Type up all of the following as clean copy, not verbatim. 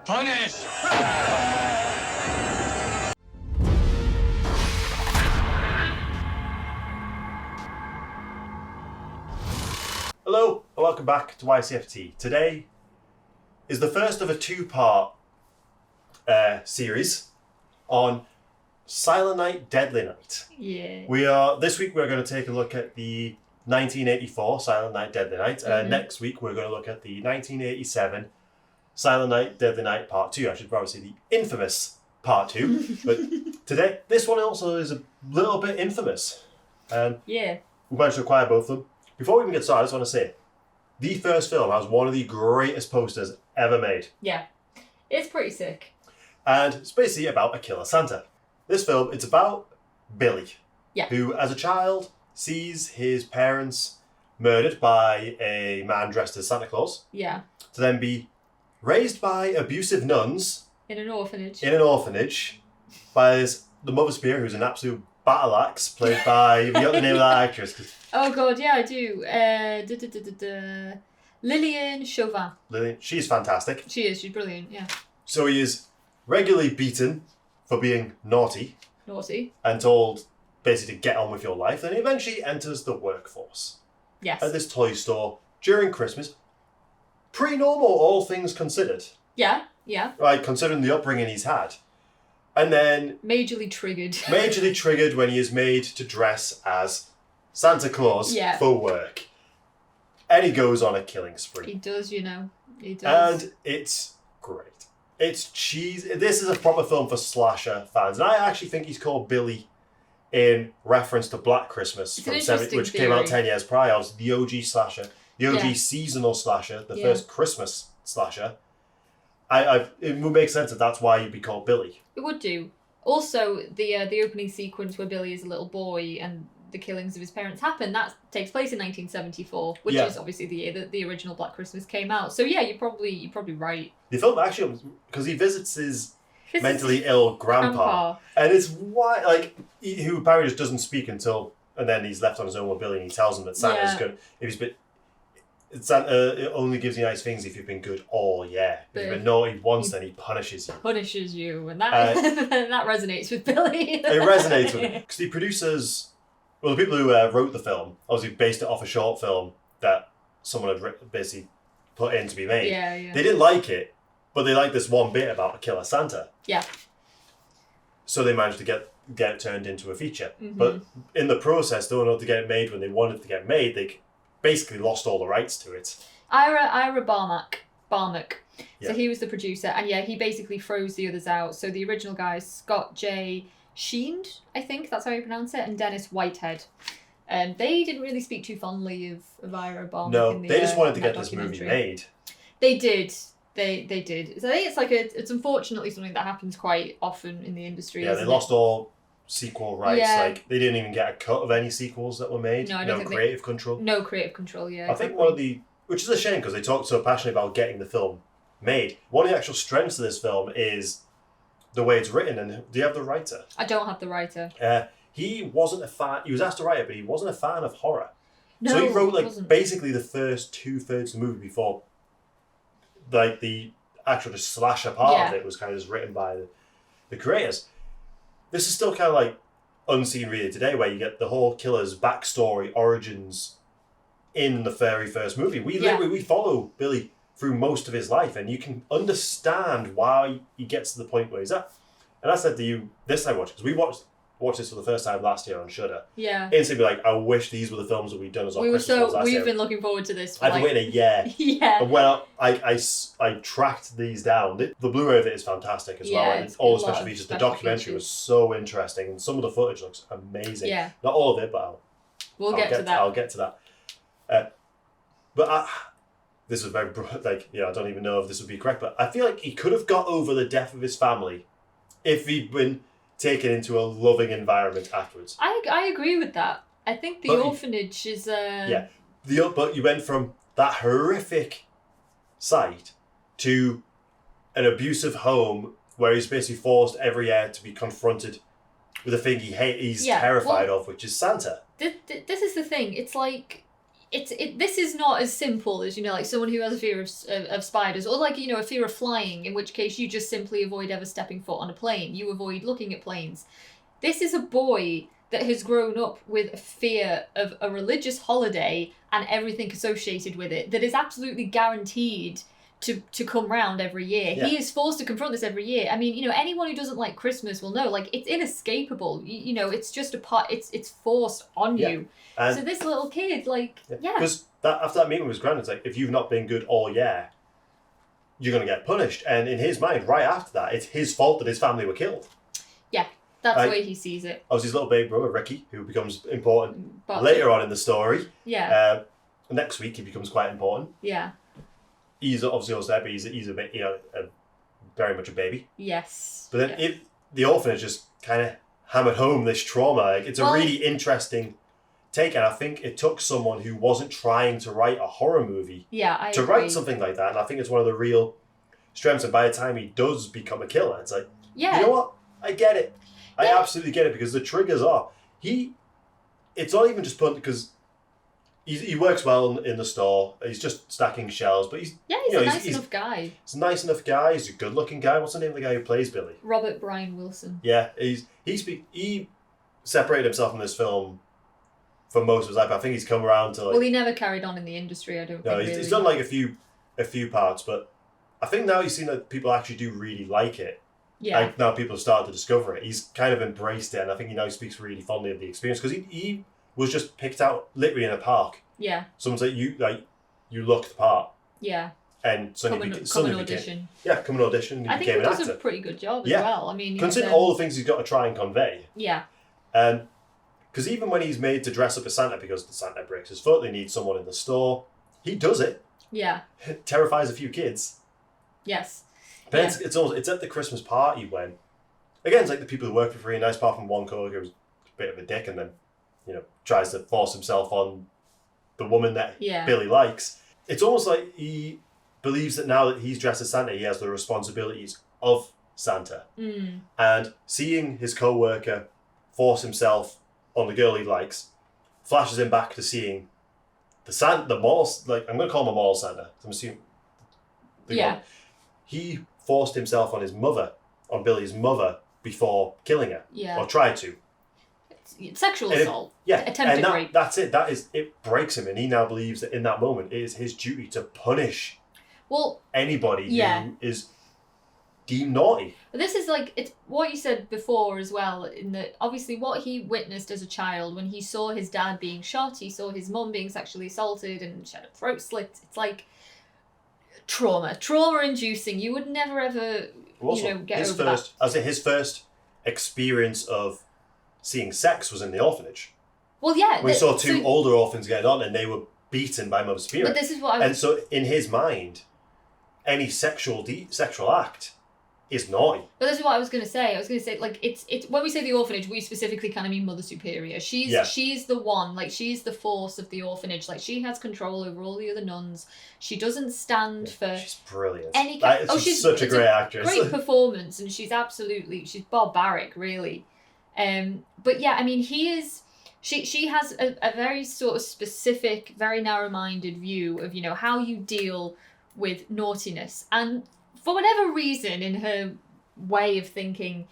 Punish! Hello and welcome back to Ycft. Today is the first of a two-part series on Silent Night, Deadly Night. Yeah. This week we're going to take a look at the 1984 Silent Night, Deadly Night. Next week we're going to look at the 1987 Silent Night, Deadly Night Part 2. I should probably say the infamous Part 2. But today, this one also is a little bit infamous. Yeah. We managed to acquire both of them. Before we even get started, I just want to say, the first film has one of the greatest posters ever made. Yeah. It's pretty sick. And it's basically about a killer Santa. This film, it's about Billy. Yeah. Who, as a child, sees his parents murdered by a man dressed as Santa Claus. Yeah. To then be raised by abusive nuns. In an orphanage. By the Mother Spear, who's an absolute battle axe, played by, have you got the name of that actress? Oh god, yeah, I do. Lillian Chauvin. Lillian, she's fantastic. She's brilliant, yeah. So he is regularly beaten for being naughty. Naughty. And told basically to get on with your life. Then he eventually enters the workforce. Yes. At this toy store during Christmas. Pretty normal, all things considered. Yeah. Right, considering the upbringing he's had. And then... Majorly triggered when he is made to dress as Santa Claus for work. And he goes on a killing spree. He does, He does. And it's great. It's cheese. This is a proper film for slasher fans. And I actually think he's called Billy in reference to Black Christmas, which came out 10 years prior. It was the OG slasher. The OG seasonal slasher. The first Christmas slasher. It would make sense that that's why you'd be called Billy. It would do. Also, the opening sequence where Billy is a little boy and the killings of his parents happen, that takes place in 1974, which is obviously the year that the original Black Christmas came out. So yeah, you're probably right. The film actually, because he visits his mentally ill grandpa. And it's why, who apparently just doesn't speak until, and then he's left on his own with Billy, and he tells him that Santa's good. Santa only gives you nice things if you've been good all year. If you've been naughty once, then he punishes you. And that that resonates with Billy. It resonates with him. Because the producers, the people who wrote the film, obviously based it off a short film that someone had basically put in to be made. Yeah. They didn't like it, but they liked this one bit about a killer Santa. Yeah. So they managed to get it turned into a feature. Mm-hmm. But in the process, they wanted to get it made when they wanted to get made. They basically lost all the rights to it. Ira Barmak. Yeah. So he was the producer, and he basically froze the others out. So the original guys, Scott J. Sheend, I think that's how you pronounce it, and Dennis Whitehead. And they didn't really speak too fondly of Ira Barmak. No, they just wanted to get this movie made. They did. They did. So I think it's unfortunately something that happens quite often in the industry. Yeah, they lost all sequel rights. Yeah. They didn't even get a cut of any sequels that were made. No, I don't think creative control. No creative control, yeah. I think which is a shame because they talked so passionately about getting the film made. One of the actual strengths of this film is the way it's written. And do you have the writer? I don't have the writer. He wasn't a fan. He was asked to write it, but he wasn't a fan of horror. No, so he wrote basically the first 2/3 of the movie before the actual just slasher part of it was kind of just written by the creators. This is still kind of unseen really today, where you get the whole killer's backstory, origins in the very first movie. We follow Billy through most of his life, and you can understand why he gets to the point where he's at. And I said to you, this I watched, because we watched this for the first time last year on Shudder. Yeah. Instantly I wish these were the films that we'd done as our Christmas films last year. We've been looking forward to this for I've been waiting a year. Yeah. And when I tracked these down, the Blu-ray of it is fantastic as well. And all the special features. The documentary was so interesting, and some of the footage looks amazing. Yeah. Not all of it, but I'll get to that. I'll get to that. But this was very, I don't even know if this would be correct, but I feel like he could have got over the death of his family if he'd been taken into a loving environment afterwards. I agree with that. I think the orphanage is... But you went from that horrific sight to an abusive home where he's basically forced every year to be confronted with a thing he's terrified of, which is Santa. This is the thing. It's like this is not as simple as, like someone who has a fear of spiders, or like, a fear of flying, in which case you just simply avoid ever stepping foot on a plane. You avoid looking at planes. This is a boy that has grown up with a fear of a religious holiday and everything associated with it that is absolutely guaranteed to come round every year. Yeah. He is forced to confront this every year. I mean, anyone who doesn't like Christmas will know, like, it's inescapable. It's just a part. It's forced on you. And so this little kid, like, because after that meeting with his granddad, it's like, if you've not been good all year, you're going to get punished. And in his mind, right after that, it's his fault that his family were killed. Yeah, that's the way he sees it. I was his little baby brother, Ricky, who becomes important later on in the story. Yeah. Next week, he becomes quite important. Yeah. He's obviously also there, but he's a bit, very much a baby. Yes. But then the orphanage just kind of hammered home this trauma. Like, it's a really interesting take, and I think it took someone who wasn't trying to write a horror movie to write something like that, and I think it's one of the real strengths. And by the time he does become a killer, it's like, you know what? I get it. I absolutely get it, because the triggers are it's not even just put because. He works well in the store. He's just stacking shelves, but he's a nice enough guy. He's a nice enough guy. He's a good-looking guy. What's the name of the guy who plays Billy? Robert Brian Wilson. Yeah, he separated himself from this film for most of his life. I think he's come around to he never carried on in the industry. I don't. No, think he's done like a few parts, but I think now he's seen that people actually do really like it. Yeah. Like, now people have started to discover it. He's kind of embraced it, and I think he now speaks really fondly of the experience, because he was just picked out literally in a park. Yeah. Someone said you look the part. Yeah. And suddenly come and audition. Come and audition. And I think he does a pretty good job as well. I mean, considering all the things he's got to try and convey. Yeah. Because even when he's made to dress up as Santa because the Santa breaks his foot, they need someone in the store. He does it. Yeah. Terrifies a few kids. Yes. But it's at the Christmas party when, again, it's like the people who work for free. Nice, apart from one coworker who's a bit of a dick and then, tries to force himself on the woman that Billy likes. It's almost like he believes that now that he's dressed as Santa, he has the responsibilities of Santa. Mm. And seeing his co-worker force himself on the girl he likes flashes him back to seeing the mall, like, I'm going to call him a mall Santa. I'm assuming. He forced himself on Billy's mother, before killing her. Yeah. Or tried to. It's sexual assault. Attempted rape. That's it. It breaks him, and he now believes that in that moment it is his duty to punish anybody who is deemed naughty. But this is like, it's what you said before as well, in that obviously what he witnessed as a child when he saw his dad being shot, he saw his mum being sexually assaulted and she had a throat slit. It's like trauma inducing. You would never ever get over that. I was saying his first experience of seeing sex was in the orphanage. Well, yeah. We saw two older orphans getting on, and they were beaten by Mother Spirit. But this is what And so, in his mind, any sexual act is naughty. But this is what I was going to say. Like, it's when we say the orphanage, we specifically kind of mean Mother Superior. She's the one, like, she's the force of the orphanage. Like, she has control over all the other nuns. She doesn't stand for... She's brilliant. She's such a great actress. Great performance, and she's barbaric, really. But yeah, I mean, she has a very sort of specific, very narrow-minded view of, how you deal with naughtiness. And for whatever reason, in her way of thinking,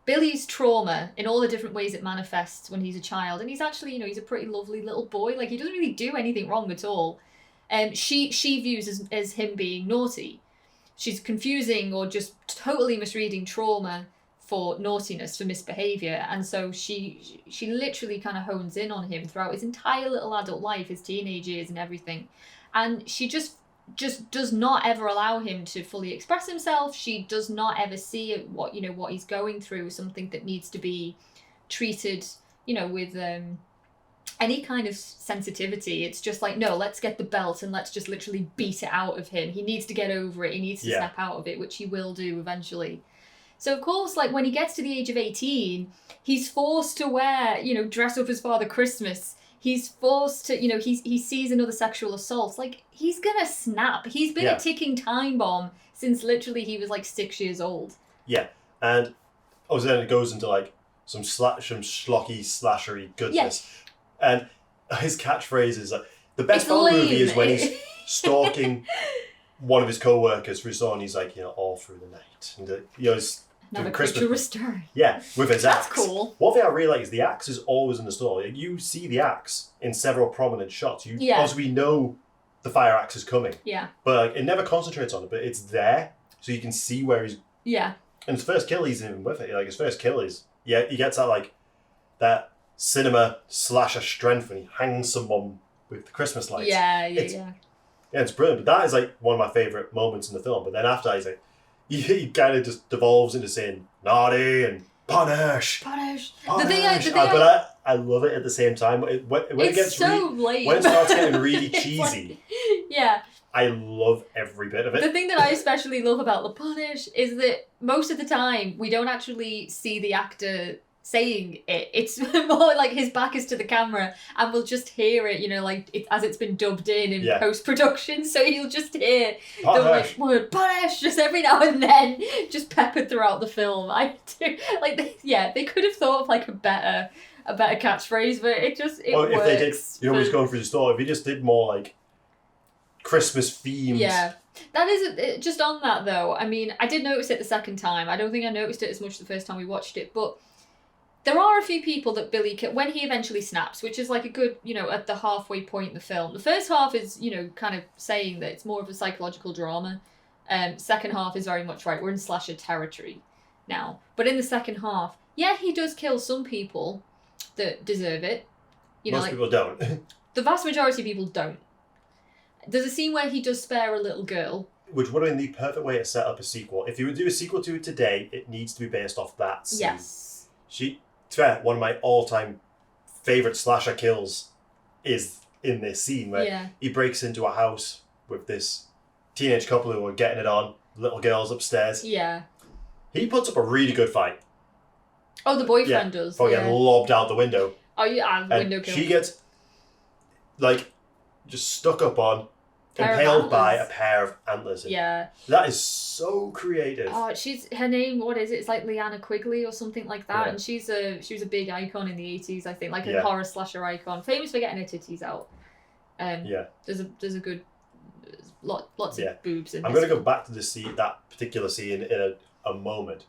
Billy's trauma, in all the different ways it manifests when he's a child, and he's actually, he's a pretty lovely little boy, like, he doesn't really do anything wrong at all. She views as him being naughty. She's confusing or just totally misreading trauma for naughtiness, for misbehaviour, and so she literally kind of hones in on him throughout his entire little adult life, his teenage years and everything, and she just does not ever allow him to fully express himself. She does not ever see what he's going through, something that needs to be treated, with any kind of sensitivity. It's just like, no, let's get the belt and let's just literally beat it out of him. He needs to get over it. He needs to snap out of it, which he will do eventually. So, of course, like, when he gets to the age of 18, he's forced to wear, dress up as Father Christmas. He's forced to, he sees another sexual assault. Like, he's gonna snap. He's been a ticking time bomb since literally he was, like, 6 years old. Yeah, and obviously then it goes into, like, some schlocky, slashery goodness. Yeah. And his catchphrase is, like, The best It's part of the movie lame. is when he's stalking one of his co-workers for his son. He's like, all through the night. And, he's Not doing a Christmas. creature restoring. Yeah, with his That's axe. cool. One thing I really like is the axe is always in the story. You see the axe in several prominent shots. As we know the fire axe is coming. Yeah. But it never concentrates on it, but it's there. So you can see where he's... Yeah. And his first kill, he's even with it. His first kill is... Yeah, he gets that cinema slasher strength when he hangs someone with the Christmas lights. Yeah. Yeah, it's brilliant. But that is one of my favourite moments in the film. But then after that, he's he kind of just devolves into saying naughty and punish. The thing I love it at the same time. When it gets so lame. When it starts getting really cheesy. Yeah. I love every bit of it. The thing that I especially love about the punish is that most of the time we don't actually see the actor saying it. It's more like his back is to the camera and we'll just hear it, as it's been dubbed in post-production. So you'll just hear the word punish just every now and then, just peppered throughout the film. They could have thought of a better catchphrase, but it works. If they did, he's going through the store, if he just did more Christmas themed. Yeah. That is, just on that though, I mean, I did notice it the second time. I don't think I noticed it as much the first time we watched it, but there are a few people that Billy, when he eventually snaps, which is a good, at the halfway point in the film. The first half is, kind of saying that it's more of a psychological drama. Second half is very much, right, we're in slasher territory now. But in the second half, he does kill some people that deserve it. Most people don't. The vast majority of people don't. There's a scene where he does spare a little girl. Which would have been the perfect way to set up a sequel. If you would do a sequel to it today, it needs to be based off that scene. Yes. To be fair, one of my all-time favourite slasher kills is in this scene where he breaks into a house with this teenage couple who are getting it on. Little girl's upstairs. Yeah. He puts up a really good fight. Oh, the boyfriend does. Before getting lobbed out the window. Oh, yeah, window kill. She gets, just stuck up on, impaled by a pair of antlers. Yeah. That is so creative. Oh, her name, what is it? It's Leanna Quigley or something like that. Yeah. And she was a big icon in the 80s, I think, a horror slasher icon. Famous for getting her titties out. There's a good, lots of boobs in I'm this going to go back to that particular scene in a moment.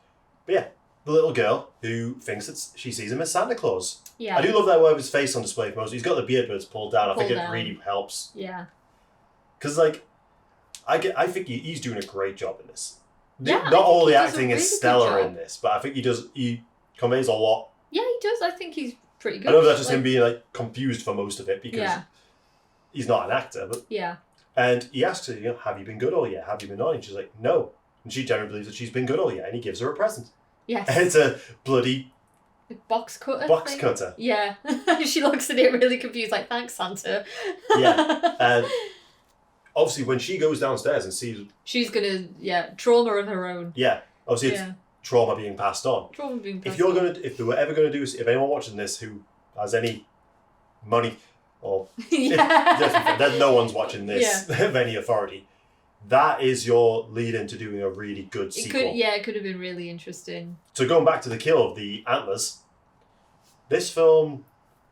But the little girl who thinks that she sees him as Santa Claus. Yeah. I do love that with his face on display for most. He's got the beard birds pulled down. I think it really helps. Yeah. Because, I think he's doing a great job in this. Yeah, Not all the acting really is stellar in this, but I think he conveys a lot. Yeah, he does. I think he's pretty good. I know that's just him being confused for most of it because he's not an actor. But and he asks her, have you been good all year? Have you been on? And she's like, no. And she generally believes that she's been good all year, and he gives her a present. Yes. And it's a bloody box cutter. Box cutter. Yeah. She looks at it really confused, thanks, Santa. Yeah. And obviously, when she goes downstairs and sees... She's going to, trauma of her own. Yeah. Obviously, it's trauma being passed on. Trauma being passed on. If they were ever going to do... If anyone watching this who has any money or... There's no one's watching this of any authority. That is your lead into doing a really good sequel. It could have been really interesting. So going back to the kill of the antlers, this film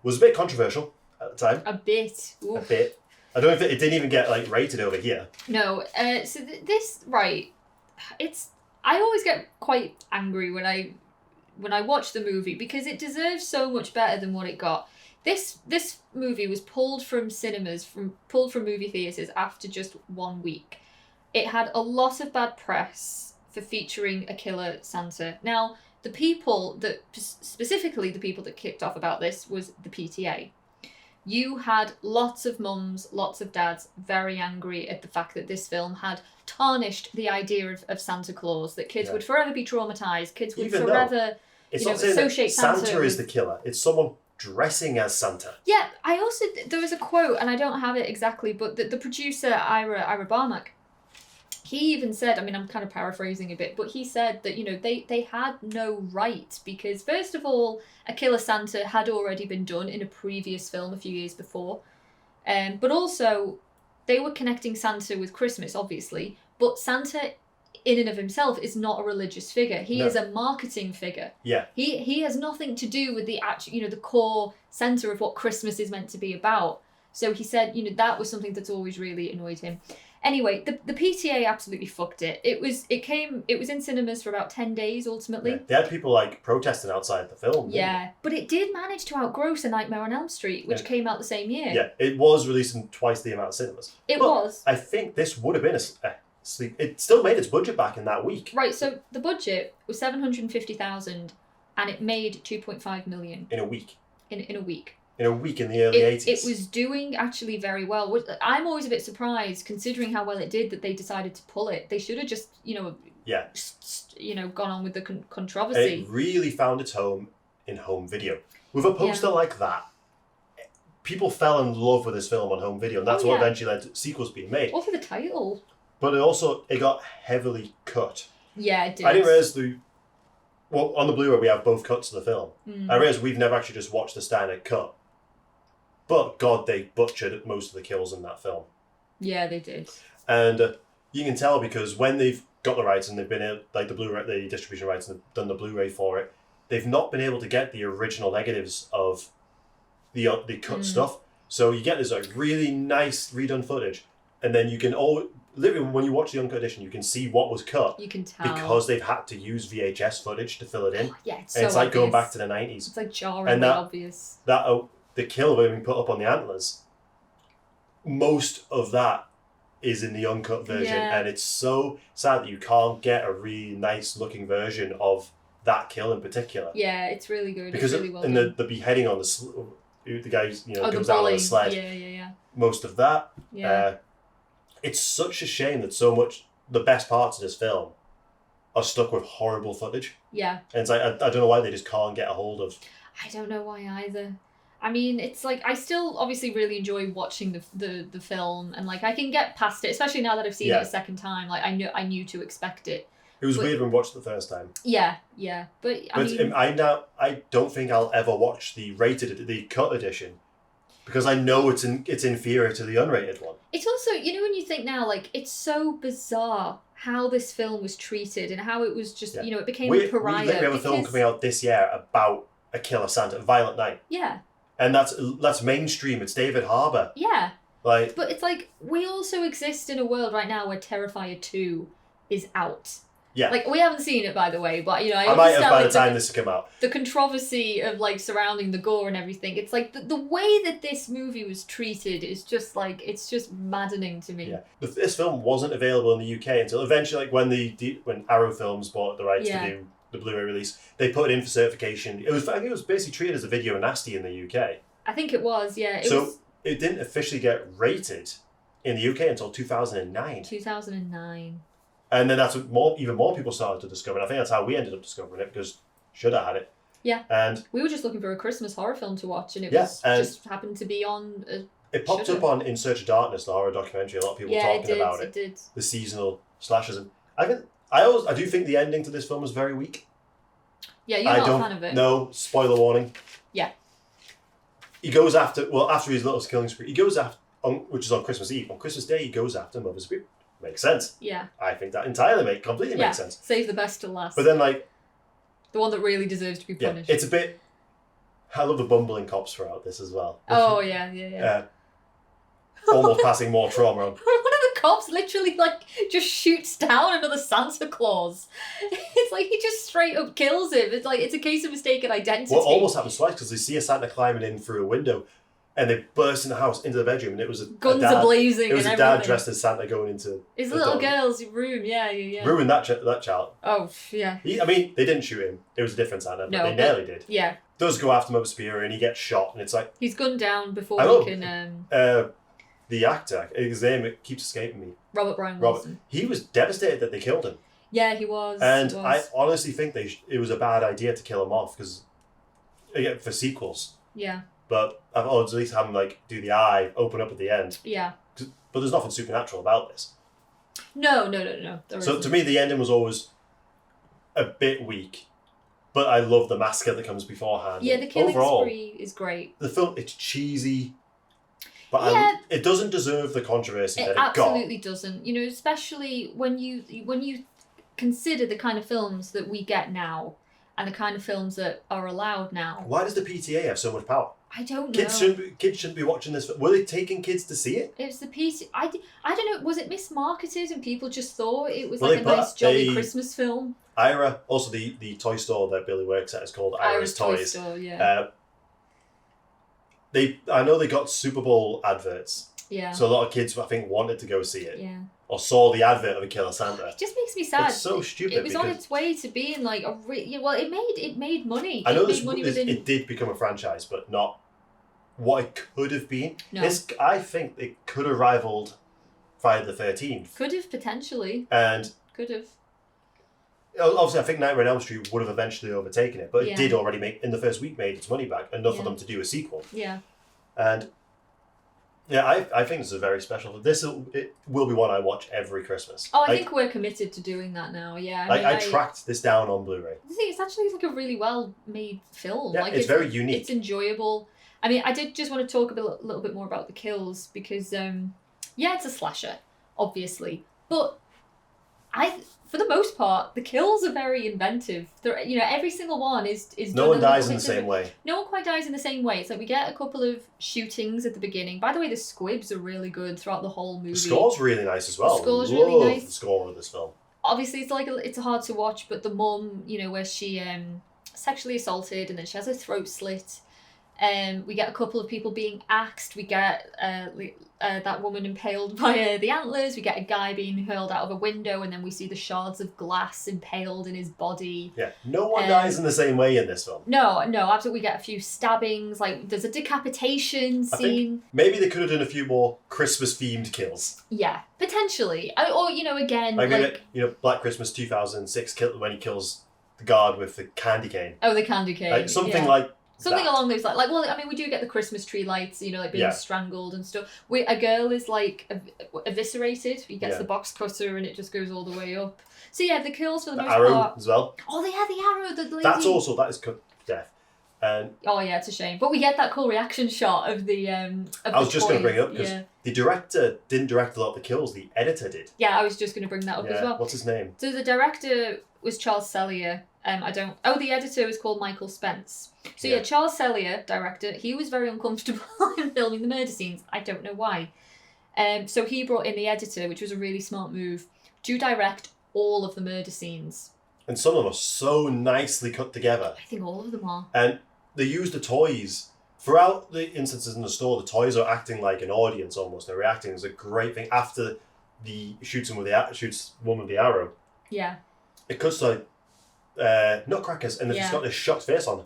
was a bit controversial at the time. A bit. Oof. A bit. I don't know if it didn't even get rated over here. No. So this it's. I always get quite angry when I watch the movie because it deserves so much better than what it got. This movie was pulled from cinemas, pulled from movie theatres after just 1 week. It had a lot of bad press for featuring a killer Santa. Now, specifically the people that kicked off about this was the PTA. You had lots of mums, lots of dads very angry at the fact that this film had tarnished the idea of Santa Claus, that kids would forever be traumatised, kids would forever associate Santa is the killer. It's someone dressing as Santa. Yeah, there was a quote, and I don't have it exactly, but the producer, Ira Barmack, he even said, I mean, I'm kind of paraphrasing a bit, but he said that, they had no right because, first of all, a killer Santa had already been done in a previous film a few years before. But also, they were connecting Santa with Christmas, obviously, but Santa in and of himself is not a religious figure. He is a marketing figure. Yeah. He has nothing to do with the actual, the core center of what Christmas is meant to be about. So he said, that was something that's always really annoyed him. Anyway, the PTA absolutely fucked it. It was in cinemas for about 10 days ultimately. Yeah, they had people protesting outside the film. Yeah, but it did manage to outgross A Nightmare on Elm Street, which came out the same year. Yeah, it was released in twice the amount of cinemas. It was. I think this would have been it still made its budget back in that week. Right, so the budget was 750,000 and it made 2.5 million. In a week. In a week. In a week in the early 80s. It was doing actually very well. I'm always a bit surprised, considering how well it did, that they decided to pull it. They should have just, gone on with the controversy. It really found its home in home video. With a poster like that, people fell in love with this film on home video, and that's what eventually led to sequels being made. Or for the title. But it got heavily cut. Yeah, it did. I didn't realise on the Blu-ray we have both cuts of the film. I realised we've never actually just watched the standard cut. But God, they butchered most of the kills in that film. Yeah, they did. And you can tell because when they've got the rights and they've been the Blu-ray, the distribution rights, and they've done the Blu-ray for it, they've not been able to get the original negatives of the cut stuff. So you get this really nice redone footage, and then you can literally when you watch the uncut edition, you can see what was cut. You can tell because they've had to use VHS footage to fill it in. Yeah, it's and so it's obvious. Going back to the 90s. It's jarringly obvious. The kill being put up on the antlers, most of that is in the uncut version, and it's so sad that you can't get a really nice looking version of that kill in particular. Yeah, it's really good. Because it's really well done. The beheading on the guy comes out on the sled. Yeah. Most of that. Yeah. It's such a shame that so much the best parts of this film are stuck with horrible footage. Yeah. And it's I don't know why they just can't get a hold of. I don't know why either. I mean, it's I still obviously really enjoy watching the film, and I can get past it, especially now that I've seen it a second time. I knew to expect it. It was weird when we watched it the first time. Yeah. But I don't think I'll ever watch the cut edition, because I know it's inferior to the unrated one. It's also, when you think now, it's so bizarre how this film was treated and how it was just, it became a pariah. We have a film coming out this year about a killer Santa, Violent Night. Yeah. And that's mainstream. It's David Harbour. Yeah. But it's we also exist in a world right now where Terrifier 2 is out. Yeah. We haven't seen it, by the way, but, I might have by the time this come out. The controversy of, surrounding the gore and everything. It's the way that this movie was treated is just, it's just maddening to me. Yeah. This film wasn't available in the UK until eventually, when Arrow Films bought the rights to do the Blu-ray release, they put it in for certification. I think it was basically treated as a video nasty in the UK. I think it was, yeah. It didn't officially get rated in the UK until 2009. 2009. And then that's what even more people started to discover. And I think that's how we ended up discovering it, because should have had it. Yeah. And we were just looking for a Christmas horror film to watch, and it just happened to be on. It popped up on In Search of Darkness, the horror documentary. A lot of people talking about it. It did. The seasonal slashers, and I do think the ending to this film was very weak. Yeah, you're not a fan of it. No, spoiler warning. Yeah. He goes after his little killing spree. He goes after, which is on Christmas Eve. On Christmas Day, he goes after Mother's Spirit. Makes sense. Yeah. I think that entirely completely makes sense. Save the best to last. But then, the one that really deserves to be punished. Yeah, it's a bit. I love the bumbling cops throughout this as well. Oh yeah. Almost passing more trauma on. One of the cops literally just shoots down another Santa Claus. It's he just straight up kills him. It's it's a case of mistaken identity. Well, it almost happens twice, because they see a Santa climbing in through a window, and they burst in the house into the bedroom, and it was guns are blazing. It was and a dad dressed as Santa going into his little girl's room. Yeah. Ruined that child. Oh yeah. They didn't shoot him. It was a different Santa, but they nearly did. Yeah. Does go after Mother Superior, and he gets shot, and it's he's gunned down before he can. The actor, his name keeps escaping me. Robert Brian Wilson. He was devastated that they killed him. Yeah, he was. And I honestly think it was a bad idea to kill him off, because for sequels. Yeah. But I've at least have him do the eye, open up at the end. Yeah. But there's nothing supernatural about this. No. So to me, the ending was always a bit weak, but I love the massacre that comes beforehand. Yeah, the killing spree is great. The film, it's cheesy, but it doesn't deserve the controversy that it got. It absolutely doesn't. Especially when you consider the kind of films that we get now. and the kind of films that are allowed now. Why does the PTA have so much power? I don't know. Kids shouldn't be watching this. Were they taking kids to see it? It was the PTA. I don't know. Was it mismarketed and people just thought it was like a nice jolly Christmas film? Ira, also the toy store that Billy works at is called Ira's Toys. Toy Store, yeah. I know they got Super Bowl adverts. Yeah. So a lot of kids, I think, wanted to go see it. Yeah. Or saw the advert of a Killer Santa. It just makes me sad. It's so stupid. It was on its way to being like a it made money. I know it did become a franchise, but not what it could have been. No. I think it could have rivaled Friday the 13th. Could have potentially. And could have. Obviously, I think Nightmare on Elm Street would have eventually overtaken it, but it did already make in the first week made its money back, enough for them to do a sequel. Yeah. And yeah, I think this is very special. It will be one I watch every Christmas. Oh, I think we're committed to doing that now. Yeah. I tracked this down on Blu-ray. I think it's actually like a really well made film. Yeah, like it's very unique. It's enjoyable. I mean, I did just want to talk a little bit more about the kills because, it's a slasher, obviously, but for the most part, the kills are very inventive. Every single one is no one dies in the same way. No one quite dies in the same way. It's like we get a couple of shootings at the beginning. By the way, the squibs are really good throughout the whole movie. The score's really nice as well. The score's really nice. The score of this film. Obviously, it's hard to watch, but the mum, where she sexually assaulted and then she has her throat slit. We get a couple of people being axed. We get that woman impaled by the antlers. We get a guy being hurled out of a window, and then we see the shards of glass impaled in his body. Yeah, no one dies in the same way in this film. No, absolutely. We get a few stabbings. Like there's a decapitation scene. I think maybe they could have done a few more Christmas-themed kills. Yeah, potentially. Or again, Black Christmas 2006 when he kills the guard with the candy cane. Oh, the candy cane. Something like. Something along those lines. We do get the Christmas tree lights, being strangled and stuff. A girl is, eviscerated. He gets the box cutter and it just goes all the way up. So, yeah, the kills for the most arrow part... as well. Oh, they had the arrow. The lady... That is cut to death. Oh, yeah, it's a shame. But we get that cool reaction shot of the I was just going to bring it up, because the director didn't direct a lot of the kills. The editor did. Yeah, I was just going to bring that up as well. What's his name? So the director was Charles Sellier. The editor was called Michael Spence. So Charles Sellier, director, he was very uncomfortable in filming the murder scenes. I don't know why. So he brought in the editor, which was a really smart move, to direct all of the murder scenes. And some of them are so nicely cut together. I think all of them are. And they use the toys. Throughout the instances in the store, the toys are acting like an audience almost. They're reacting. It's a great thing. After shoots one with the arrow. Yeah. It cuts to nutcrackers, and they've just got this shocked face on.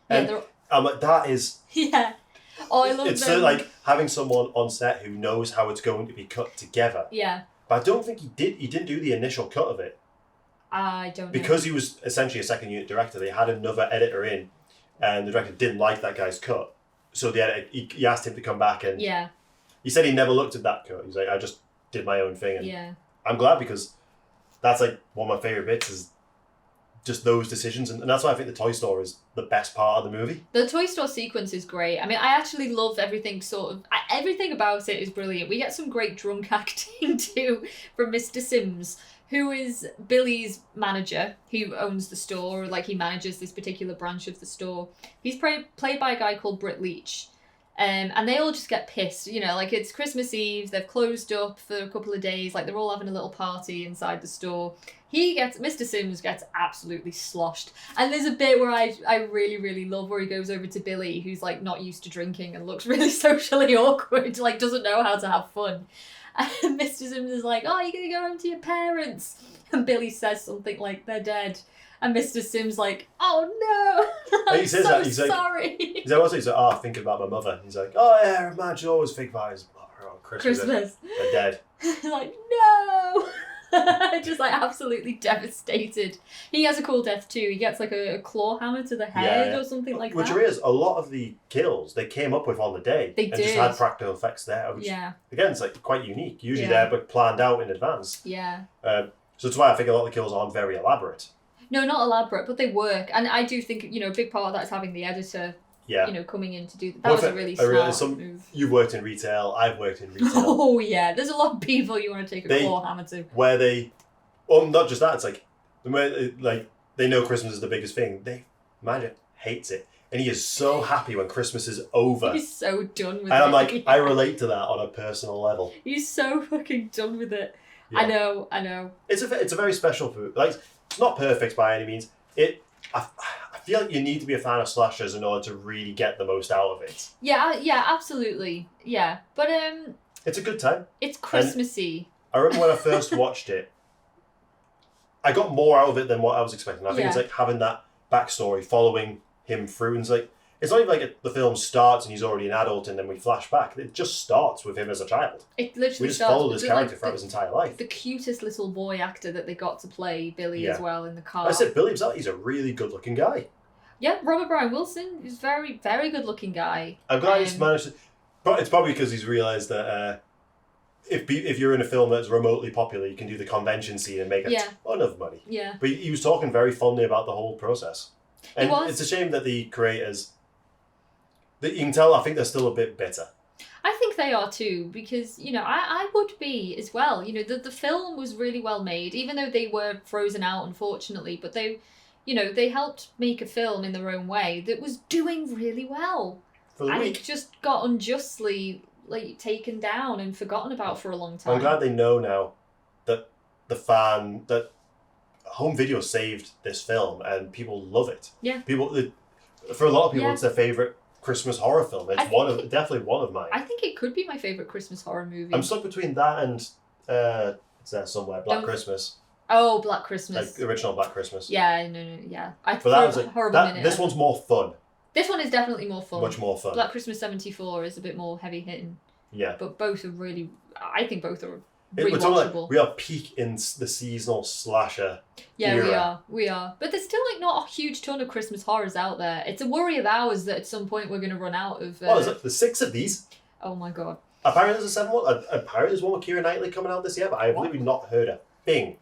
And I'm like, that is... Yeah. Oh, I love It's them. like having someone on set who knows how it's going to be cut together. Yeah. But I don't think he didn't do the initial cut of it. I don't know. Because he was essentially a second unit director, they had another editor in, and the director didn't like that guy's cut. So the editor, he asked him to come back, and he said he never looked at that cut. He's like, I just did my own thing. And I'm glad, because that's like one of my favourite bits is just those decisions, and that's why I think the toy store is the best part of the movie. The toy store sequence is great. I actually love everything everything about it is brilliant. We get some great drunk acting too from Mr. Sims, who is Billy's manager, who owns the store, he manages this particular branch of the store. He's played by a guy called Britt Leach. And they all just get pissed, it's Christmas Eve, they've closed up for a couple of days, they're all having a little party inside the store. Mr. Sims gets absolutely sloshed. And there's a bit where I really, really love where he goes over to Billy, who's not used to drinking and looks really socially awkward, doesn't know how to have fun. And Mr. Sims is like, oh, you're going to go home to your parents. And Billy says something like, they're dead. And Mr. Sims like, oh no, I'm sorry. He's like, thinking about my mother. He's like, oh yeah, man should always think about his mother on Christmas. They're dead. Like, no. Just absolutely devastated. He has a cool death too. He gets a claw hammer to the head or something like that. Which there is, a lot of the kills they came up with on the day. They did. Just had practical effects there. Which, again, it's quite unique. Usually they're planned out in advance. Yeah. So that's why I think a lot of the kills aren't very elaborate. No, not elaborate, but they work. And I do think, a big part of that is having the editor, coming in to do that. That was a really smart move. You've worked in retail, I've worked in retail. Oh, yeah. There's a lot of people you want to take a claw hammer to. Where they... not just that, it's the they know Christmas is the biggest thing. Imagine, hates it. And he is so happy when Christmas is over. He's so done with it. And I'm like, I relate to that on a personal level. He's so fucking done with it. Yeah. I know. It's a very special food. Like, it's not perfect by any means. I feel like you need to be a fan of slashers in order to really get the most out of it. Yeah, absolutely. Yeah, but it's a good time. It's Christmassy. And I remember when I first watched it, I got more out of it than what I was expecting. I think it's like having that backstory, following him through, and it's not even like the film starts and he's already an adult and then we flash back. It just starts with him as a child. It literally we just followed his character throughout his entire life. The cutest little boy actor that they got to play Billy as well in the car. I said Billy himself, he's a really good looking guy. Yeah, Robert Brian Wilson is very, very good looking guy. I'm glad he's managed to, but it's probably because he's realised that if you're in a film that's remotely popular, you can do the convention scene and make a ton of money. Yeah. But he was talking very fondly about the whole process. And it's a shame that the creators, that you can tell, I think they're still a bit bitter. I think they are too, because, I would be as well. The film was really well made, even though they were frozen out, unfortunately, but they helped make a film in their own way that was doing really well. For the week. It just got unjustly, taken down and forgotten about for a long time. I'm glad they know now that that home video saved this film and people love it. Yeah. For a lot of people, it's their favourite Christmas horror film. It's definitely one of mine. I think it could be my favourite Christmas horror movie. I'm stuck between that and it's there somewhere, Black Christmas. Oh, Black Christmas. Like the original Black Christmas. Yeah, no, yeah. But that was horrible. This one's more fun. This one is definitely more fun. Much more fun. Black Christmas 74 is a bit more heavy hitting. Yeah. But both are really, I think both are rewatchable. We are peak in the seasonal slasher era. We are. But there's still not a huge ton of Christmas horrors out there. It's a worry of ours that at some point we're going to run out of... there's 6 of these. Oh my god. Apparently there's a 7th one. Apparently there's one with Keira Knightley coming out this year, but I have literally not heard a thing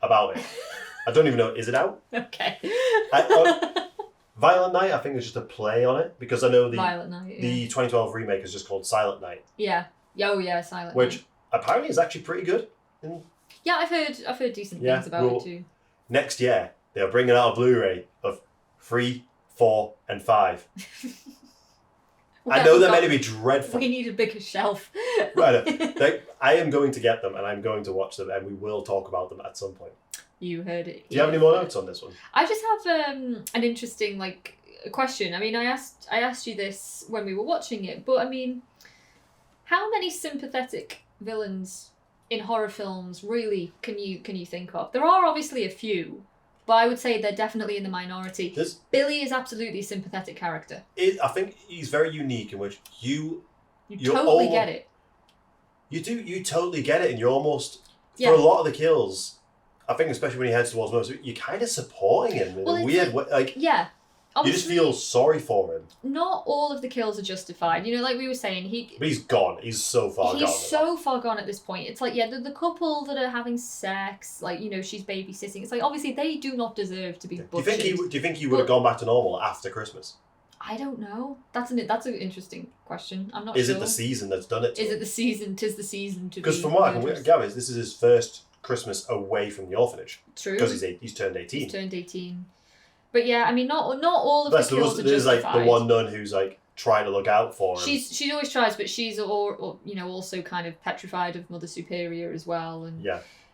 about it. I don't even know, is it out? Okay. Violent Night, I think, is just a play on it, because I know the 2012 remake is just called Silent Night. Yeah. Oh yeah, Silent Night. Which apparently is actually pretty good. Yeah, I've heard decent things about it too. Next year, they're bringing out a Blu-ray of 3, 4, and 5. I know they're meant to be dreadful. We need a bigger shelf. Right. I am going to get them and I'm going to watch them and we will talk about them at some point. You heard it. Do you have any more notes on this one? I just have an interesting question. I mean, I asked you this when we were watching it, but I mean, how many sympathetic villains in horror films really can you think of? There are obviously a few, but I would say they're definitely in the minority. Billy is absolutely a sympathetic character. I think he's very unique in which you totally get it. You do. You totally get it, and you're almost for a lot of the kills. I think especially when he heads towards most, you're kind of supporting him in a weird way. Yeah. You just feel sorry for him. Not all of the kills are justified. Like we were saying, But he's gone. He's so far gone. He's so far gone at this point. It's like, the couple that are having sex, she's babysitting. It's like, obviously, they do not deserve to be butchered. Do you think he would have gone back to normal after Christmas? I don't know. That's an interesting question. I'm not sure. Is it the season that's done it to him? Is it the season? 'Tis the season to be... Because from what I can gather, this is his first Christmas away from the orphanage. True. Because he's turned 18. He's turned 18. But yeah, I mean, not all of the kills are justified. There's the one nun who's trying to look out for him. She always tries, but she's also kind of petrified of Mother Superior as well. And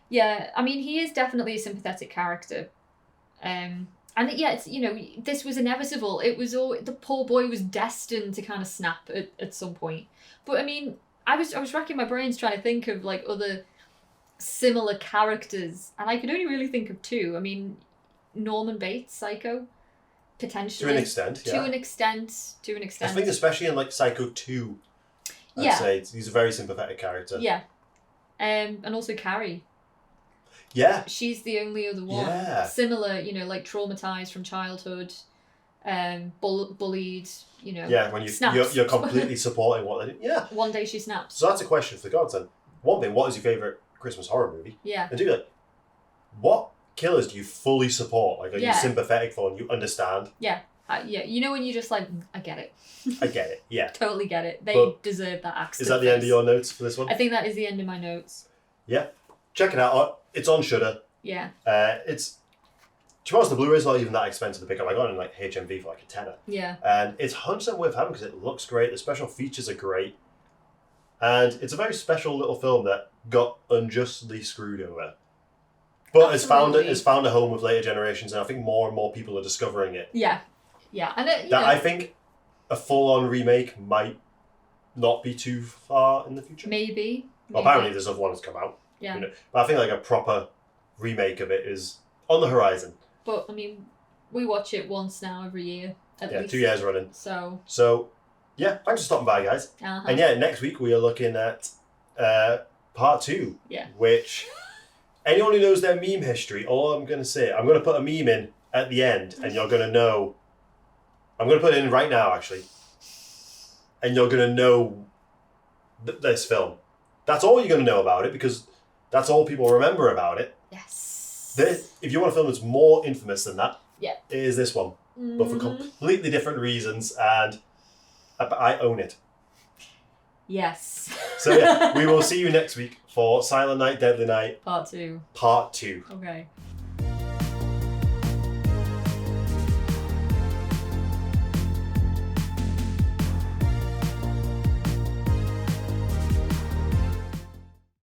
yeah, I mean, he is definitely a sympathetic character. And it's this was inevitable. It was the poor boy was destined to kind of snap at some point. But I mean, I was racking my brains trying to think of other similar characters, and I could only really think of 2. I mean, Norman Bates, Psycho, potentially. To an extent, yeah. To an extent. I think especially in Psycho 2, I'd say he's a very sympathetic character. Yeah. And also Carrie. Yeah. She's the only other one. Yeah. Similar, traumatized from childhood, bullied, Yeah, when you're completely supporting what they do. Yeah. One day she snaps. So that's a question for the gods then. One thing, what is your favourite Christmas horror movie? Yeah. And 2, what killers do you fully support? Are you sympathetic for and you understand? Yeah. When you're just I get it. I get it, yeah. Totally get it. They deserve that axe. Is that the end of your notes for this one? I think that is the end of my notes. Yeah. Check it out. It's on Shudder. Yeah. It's to be honest, the Blu-ray's not even that expensive to pick up. I got it in like HMV for like a tenner. Yeah. And it's 100% worth having because it looks great. The special features are great. And it's a very special little film that got unjustly screwed over. But it's found a home with later generations, and I think more and more people are discovering it. Yeah. Yeah. And I think a full-on remake might not be too far in the future. Maybe. Well, apparently there's other ones come out. Yeah. You know, but I think like a proper remake of it is on the horizon. But I mean, we watch it once now every year. At least. 2 years running. So yeah, thanks for stopping by, guys. Uh-huh. And yeah, next week we are looking at part 2. Yeah. Which anyone who knows their meme history, all I'm gonna say, I'm gonna put a meme in at the end, and you're gonna know. I'm gonna put it in right now, actually, and you're gonna know this film. That's all you're gonna know about it because that's all people remember about it. Yes. If you want a film that's more infamous than that, yeah, it is this one, but for completely different reasons, and I own it. Yes. So yeah, we will see you next week for Silent Night, Deadly Night Part 2. Part 2. Okay.